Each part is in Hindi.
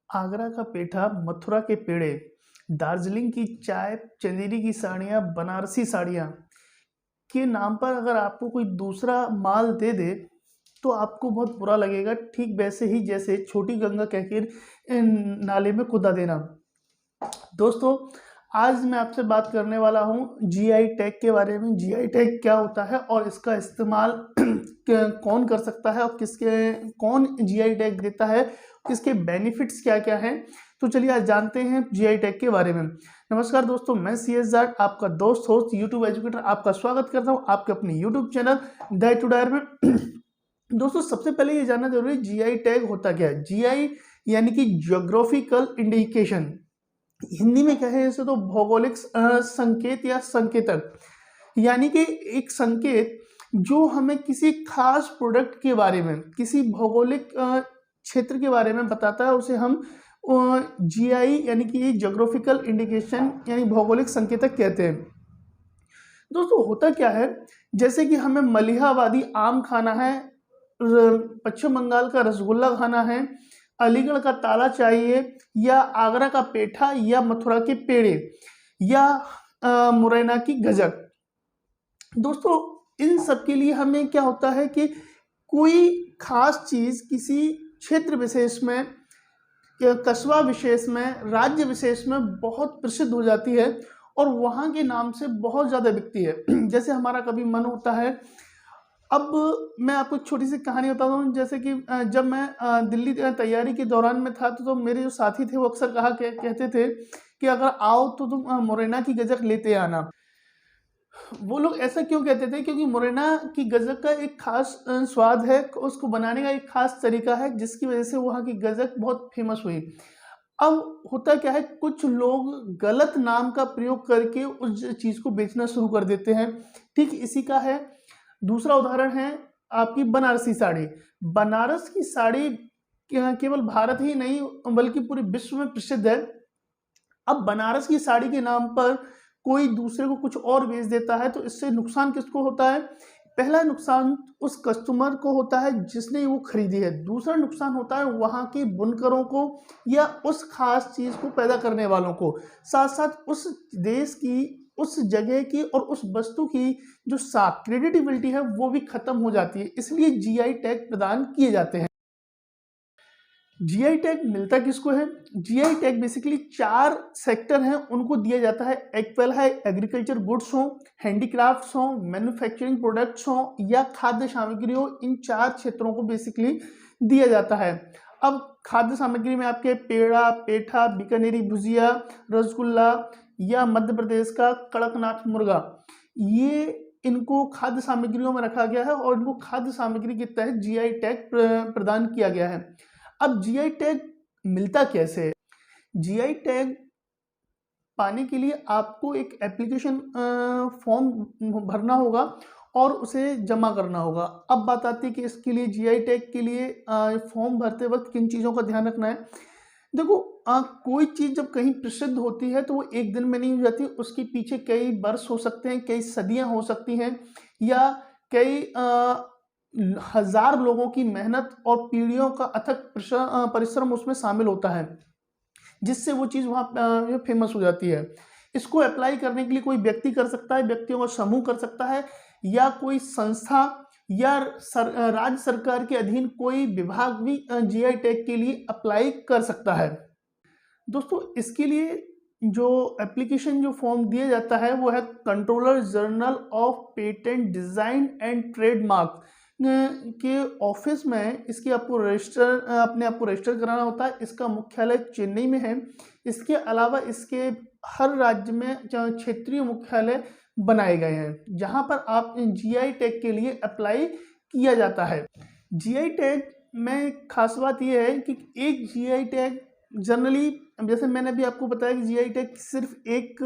आगरा का पेठा, मथुरा के पेड़े, दार्जिलिंग की चाय, चंदेरी की साड़ियाँ, बनारसी साड़ियाँ के नाम पर अगर आपको कोई दूसरा माल दे दे, तो आपको बहुत बुरा लगेगा। ठीक वैसे ही जैसे छोटी गंगा कहकर नाले में कुदा देना। दोस्तों, आज मैं आपसे बात करने वाला हूँ जीआई टैग के बारे में। जीआई टैग क्या होता है और इसका इस्तेमाल कौन कर सकता है और कौन जीआई टैग देता है, इसके बेनिफिट्स क्या क्या हैं। तो चलिए आज जानते हैं जीआई टैग के बारे में। नमस्कार दोस्तों, मैं CS जाट, आपका दोस्त होस्ट यूट्यूब एजुकेटर, आपका स्वागत करता हूँ आपके अपने यूट्यूब चैनल द टू डायर में। दोस्तों, सबसे पहले ये जानना जरूरी है जीआई टैग होता क्या है। जीआई यानी कि ज्योग्राफिकल इंडिकेशन, हिंदी में कहें इसे तो भौगोलिक संकेत या संकेतक, यानी कि एक संकेत जो हमें किसी खास प्रोडक्ट के बारे में, किसी भौगोलिक क्षेत्र के बारे में बताता है, उसे हम जीआई यानी कि ज्योग्राफिकल इंडिकेशन यानी भौगोलिक संकेतक कहते हैं। दोस्तों, होता क्या है, जैसे कि हमें मलिहाबादी आम खाना है, पश्चिम बंगाल का रसगुल्ला खाना है, अलीगढ़ का ताला चाहिए, या आगरा का पेठा, या मथुरा के पेड़े, या मुरैना की गजक। दोस्तों, इन सब के लिए हमें क्या होता है कि कोई खास चीज किसी क्षेत्र विशेष में या कस्बा विशेष में, राज्य विशेष में बहुत प्रसिद्ध हो जाती है और वहाँ के नाम से बहुत ज़्यादा बिकती है। जैसे हमारा कभी मन होता है, अब मैं आपको एक छोटी सी कहानी बताता हूँ। जैसे कि जब मैं दिल्ली तैयारी के दौरान में था, तो मेरे जो साथी थे वो अक्सर कहते थे कि अगर आओ तो तुम मुरैना की गजक लेते आना। वो लोग ऐसा क्यों कहते थे? क्योंकि मुरैना की गजक का एक खास स्वाद है, उसको बनाने का एक खास तरीका है, जिसकी वजह से वहाँ की गजक बहुत फेमस हुई। अब होता क्या है, कुछ लोग गलत नाम का प्रयोग करके उस चीज़ को बेचना शुरू कर देते हैं। ठीक इसी का है दूसरा उदाहरण है आपकी बनारसी साड़ी। बनारस की साड़ी केवल भारत ही नहीं बल्कि पूरे विश्व में प्रसिद्ध है। अब बनारस की साड़ी के नाम पर कोई दूसरे को कुछ और बेच देता है, तो इससे नुकसान किसको होता है? पहला नुकसान उस कस्टमर को होता है जिसने वो खरीदी है। दूसरा नुकसान होता है वहाँ के बुनकरों को या उस खास चीज़ को पैदा करने वालों को, साथ साथ उस देश की, उस जगह की और उस वस्तु की जो साख क्रेडिटेबिलिटी है वो भी खत्म हो जाती है। इसलिए जीआई टैग प्रदान किए जाते हैं। जीआई टैग मिलता किसको है? जीआई टैग बेसिकली 4 सेक्टर हैं, उनको दिया जाता है। एक पहला है एग्रीकल्चर गुड्स हो, हैंडीक्राफ्ट्स हो, मैन्युफैक्चरिंग प्रोडक्ट्स हो या खाद्य सामग्री हो। इन 4 क्षेत्रों को बेसिकली दिया जाता है। अब खाद्य सामग्री में आपके पेड़ा, पेठा, बीकानेरी भुजिया, रसगुल्ला या मध्य प्रदेश का कड़कनाथ मुर्गा, ये इनको खाद्य सामग्रियों में रखा गया है और इनको खाद्य सामग्री के तहत जीआई टैग प्रदान किया गया है। अब जीआई टैग मिलता कैसे है? जीआई टैग पाने के लिए आपको एक एप्लीकेशन फॉर्म भरना होगा और उसे जमा करना होगा। अब बात आती है कि इसके लिए जीआई टैग के लिए फॉर्म भरते वक्त किन चीज़ों का ध्यान रखना है। देखो, कोई चीज़ जब कहीं प्रसिद्ध होती है तो वो एक दिन में नहीं हो जाती, उसके पीछे कई वर्ष हो सकते हैं, कई सदियां हो सकती हैं, या कई हजार लोगों की मेहनत और पीढ़ियों का अथक परिश्रम उसमें शामिल होता है, जिससे वो चीज़ वहाँ फेमस हो जाती है। इसको अप्लाई करने के लिए कोई व्यक्ति कर सकता है, व्यक्तियों का समूह कर सकता है, या कोई संस्था या राज्य सरकार के अधीन कोई विभाग भी जीआई टैग के लिए अप्लाई कर सकता है। दोस्तों, इसके लिए जो एप्लीकेशन जो फॉर्म दिया जाता है वो है controller general of patent design and trademark के ऑफिस में। इसकी आपको अपने आप को रजिस्टर कराना होता है। इसका मुख्यालय चेन्नई में है। इसके अलावा इसके हर राज्य में क्षेत्रीय मुख्यालय बनाए गए हैं, जहां पर आप जीआई टैग के लिए अप्लाई किया जाता है। जीआई टैग में खास बात यह है कि एक जीआई टैग जनरली, जैसे मैंने अभी आपको बताया कि जीआई टैग सिर्फ एक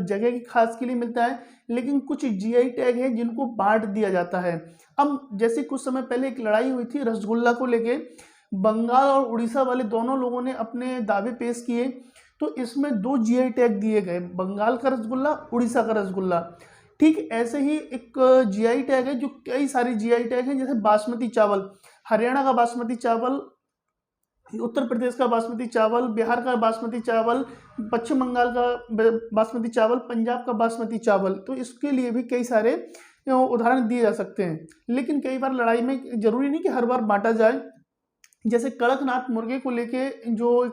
जगह की खास के लिए मिलता है, लेकिन कुछ जीआई टैग है जिनको बांट दिया जाता है। अब जैसे कुछ समय पहले एक लड़ाई हुई थी रसगुल्ला को लेके, बंगाल और उड़ीसा वाले दोनों लोगों ने अपने दावे पेश किए, तो इसमें 2 जीआई टैग दिए गए, बंगाल का रसगुल्ला, उड़ीसा का रसगुल्ला। ठीक ऐसे ही एक जीआई टैग है जो कई सारी जीआई टैग हैं, जैसे बासमती चावल, हरियाणा का बासमती चावल उत्तर प्रदेश का बासमती चावल, बिहार का बासमती चावल, पश्चिम बंगाल का बासमती चावल, पंजाब का बासमती चावल। तो इसके लिए भी कई सारे उदाहरण दिए जा सकते हैं। लेकिन कई बार लड़ाई में जरूरी नहीं कि हर बार बांटा जाए। जैसे कड़कनाथ मुर्गे को लेके जो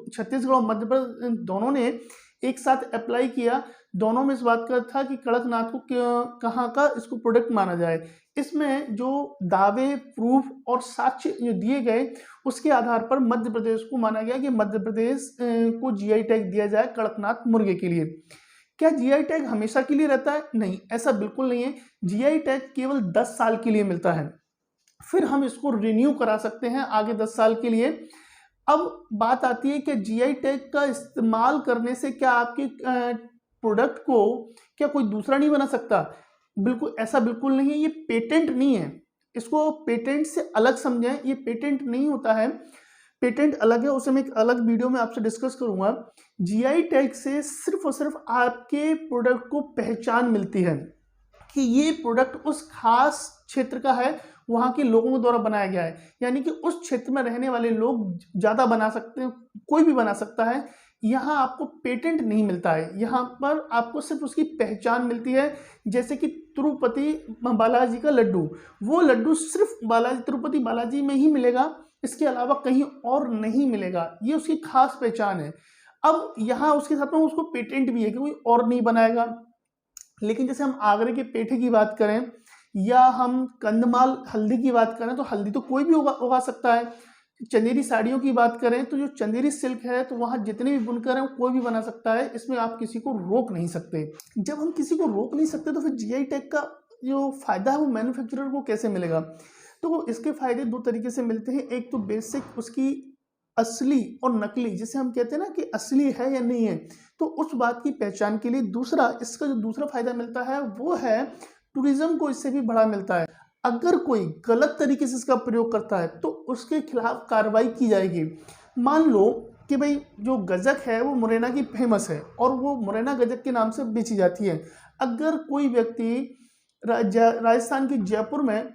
छत्तीसगढ़ और मध्य प्रदेश दोनों ने एक साथ अप्लाई किया, दोनों में इस बात का था कि कड़कनाथ को कहाँ का इसको प्रोडक्ट माना जाए। इसमें जो दावे, प्रूफ और साक्ष्य जो दिए गए, उसके आधार पर मध्य प्रदेश को माना गया कि मध्य प्रदेश को जीआई टैग दिया जाए कड़कनाथ मुर्गे के लिए। क्या जीआई टैग हमेशा के लिए रहता है? नहीं, ऐसा बिल्कुल नहीं है। जीआई टैग केवल 10 साल के लिए मिलता है, फिर हम इसको रिन्यू करा सकते हैं आगे 10 साल के लिए। अब बात आती है कि जीआई टैग का इस्तेमाल करने से क्या आपके प्रोडक्ट को क्या कोई दूसरा नहीं बना सकता? बिल्कुल, ऐसा बिल्कुल नहीं है। ये पेटेंट नहीं है, इसको पेटेंट से अलग समझें। ये पेटेंट नहीं होता है, पेटेंट अलग है, उसे मैं एक अलग वीडियो में आपसे डिस्कस करूंगा। जीआई टैग से सिर्फ और सिर्फ आपके प्रोडक्ट को पहचान मिलती है कि ये प्रोडक्ट उस खास क्षेत्र का है, वहाँ के लोगों के द्वारा बनाया गया है। यानी कि उस क्षेत्र में रहने वाले लोग ज़्यादा बना सकते हैं, कोई भी बना सकता है। यहाँ आपको पेटेंट नहीं मिलता है, यहाँ पर आपको सिर्फ उसकी पहचान मिलती है। जैसे कि तिरुपति बालाजी का लड्डू, वो लड्डू सिर्फ तिरुपति बालाजी में ही मिलेगा, इसके अलावा कहीं और नहीं मिलेगा। ये उसकी खास पहचान है। अब यहाँ उसके साथ में उसको पेटेंट भी है कि कोई और नहीं बनाएगा। लेकिन जैसे हम आगरे के पेठे की बात करें या हम कंधमाल हल्दी की बात करें, तो हल्दी तो कोई भी उगा सकता है। चंदेरी साड़ियों की बात करें तो जो चंदेरी सिल्क है, तो वहाँ जितने भी बुनकर हैं कोई भी बना सकता है, इसमें आप किसी को रोक नहीं सकते। जब हम किसी को रोक नहीं सकते तो फिर जीआई टैग का जो फायदा है वो मैन्युफैक्चरर को कैसे मिलेगा? तो इसके फायदे दो तरीके से मिलते हैं। एक तो बेसिक उसकी असली और नकली, जिसे हम कहते हैं ना कि असली है या नहीं है, तो उस बात की पहचान के लिए। दूसरा, इसका जो दूसरा फायदा मिलता है वो है टूरिज्म को इससे भी बड़ा मिलता है। अगर कोई गलत तरीके से इसका प्रयोग करता है तो उसके खिलाफ कार्रवाई की जाएगी। मान लो कि भाई जो गजक है वो मुरैना की फेमस है और वो मुरैना गजक के नाम से बेची जाती है। अगर कोई व्यक्ति राजस्थान के जयपुर में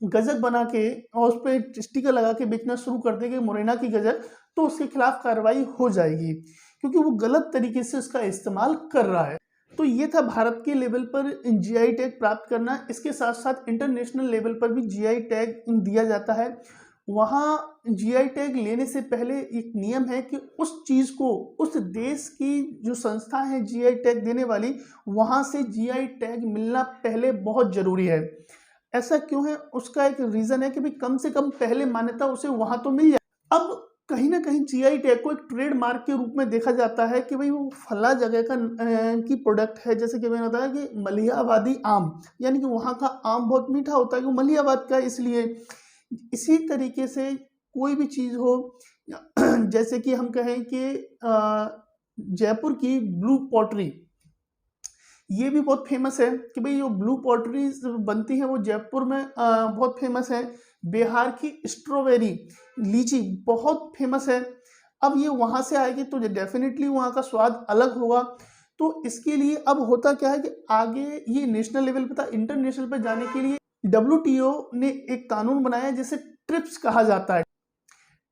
गजक बना के और उस पर स्टिकर लगा के बेचना शुरू कर देगा मुरैना की गजक, तो उसके खिलाफ कार्रवाई हो जाएगी, क्योंकि वो गलत तरीके से उसका इस्तेमाल कर रहा है। तो ये था भारत के लेवल पर जीआई टैग प्राप्त करना। इसके साथ साथ इंटरनेशनल लेवल पर भी जीआई टैग दिया जाता है। वहाँ जीआई टैग लेने से पहले एक नियम है कि उस चीज़ को, उस देश की जो संस्था है जीआई टैग देने वाली, वहाँ से जीआई टैग मिलना पहले बहुत ज़रूरी है। ऐसा क्यों है? उसका एक रीज़न है कि भाई कम से कम पहले मान्यता उसे वहाँ तो मिल जाए। अब कहीं ना कहीं जीआई टैग को एक ट्रेडमार्क के रूप में देखा जाता है कि भाई वो फला जगह का की प्रोडक्ट है। जैसे कि मैंने बताया कि मलिहाबादी आम, यानी कि वहाँ का आम बहुत मीठा होता है, वो मलिहाबाद का, इसलिए। इसी तरीके से कोई भी चीज़ हो, जैसे कि हम कहें कि जयपुर की ब्लू पॉटरी, ये भी बहुत फेमस है कि भाई जो ब्लू पॉटरी बनती है वो जयपुर में बहुत फेमस है। बिहार की स्ट्रॉबेरी, लीची बहुत फेमस है। अब ये वहाँ से आएगी तो डेफिनेटली वहाँ का स्वाद अलग होगा। तो इसके लिए अब होता क्या है कि आगे ये नेशनल लेवल पे था, इंटरनेशनल पे जाने के लिए WTO ने एक कानून बनाया जिसे ट्रिप्स कहा जाता है,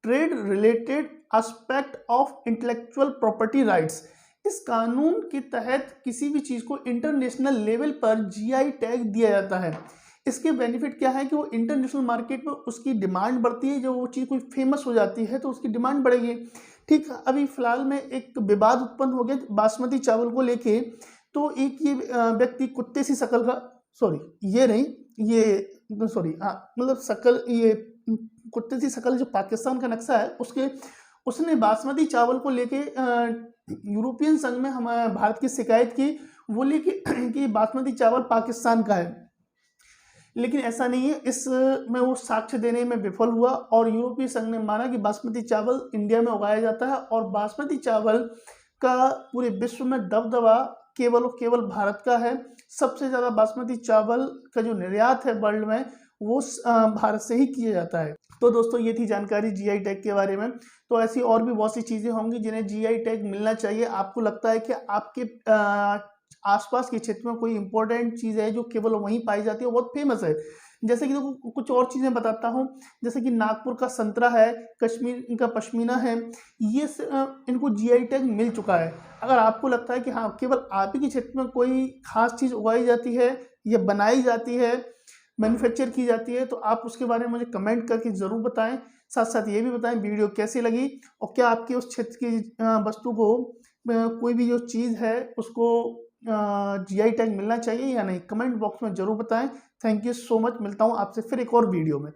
trade related aspect of intellectual property rights. इस कानून के तहत किसी भी चीज़ को इंटरनेशनल लेवल पर जीआई टैग दिया जाता है। इसके बेनिफिट क्या है कि वो इंटरनेशनल मार्केट में उसकी डिमांड बढ़ती है। जब वो चीज़ कोई फेमस हो जाती है तो उसकी डिमांड बढ़ेगी। ठीक, अभी फिलहाल में एक विवाद उत्पन्न हो गया बासमती चावल को लेके। तो एक ये व्यक्ति कुत्ते सी शक्ल का, सॉरी ये नहीं, ये सॉरी हाँ, मतलब शक्ल, ये कुत्ते सी शक्ल जो पाकिस्तान का नक्शा है उसने बासमती चावल को लेके यूरोपियन संघ में हमारे भारत की शिकायत की, वो लेके कि बासमती चावल पाकिस्तान का है। लेकिन ऐसा नहीं है, इसमें वो साक्ष्य देने में विफल हुआ और यूरोपीय संघ ने माना कि बासमती चावल इंडिया में उगाया जाता है और बासमती चावल का पूरे विश्व में दबदबा केवल और केवल भारत का है। सबसे ज़्यादा बासमती चावल का जो निर्यात है वर्ल्ड में वो भारत से ही किया जाता है। तो दोस्तों ये थी जानकारी जीआई टैग के बारे में। तो ऐसी और भी बहुत सी चीज़ें होंगी जिन्हें जीआई टैग मिलना चाहिए। आपको लगता है कि आपके आसपास के क्षेत्र में कोई इंपॉर्टेंट चीज़ है जो केवल वहीं पाई जाती है, बहुत फेमस है, जैसे कि देखो कुछ और चीज़ें बताता हूँ, जैसे कि नागपुर का संतरा है, कश्मीर का पश्मीना है, ये इनको जीआई टैग मिल चुका है। अगर आपको लगता है कि हाँ केवल आप ही के क्षेत्र में कोई खास चीज़ उगाई जाती है या बनाई जाती है, मैन्युफैक्चर की जाती है, तो आप उसके बारे में मुझे कमेंट करके ज़रूर बताएं। साथ साथ ये भी बताएं वीडियो कैसी लगी और क्या आपके उस क्षेत्र की वस्तु को कोई भी जो चीज़ है उसको जीआई टैग मिलना चाहिए या नहीं, कमेंट बॉक्स में ज़रूर बताएं। थैंक यू सो मच, मिलता हूँ आपसे फिर एक और वीडियो में।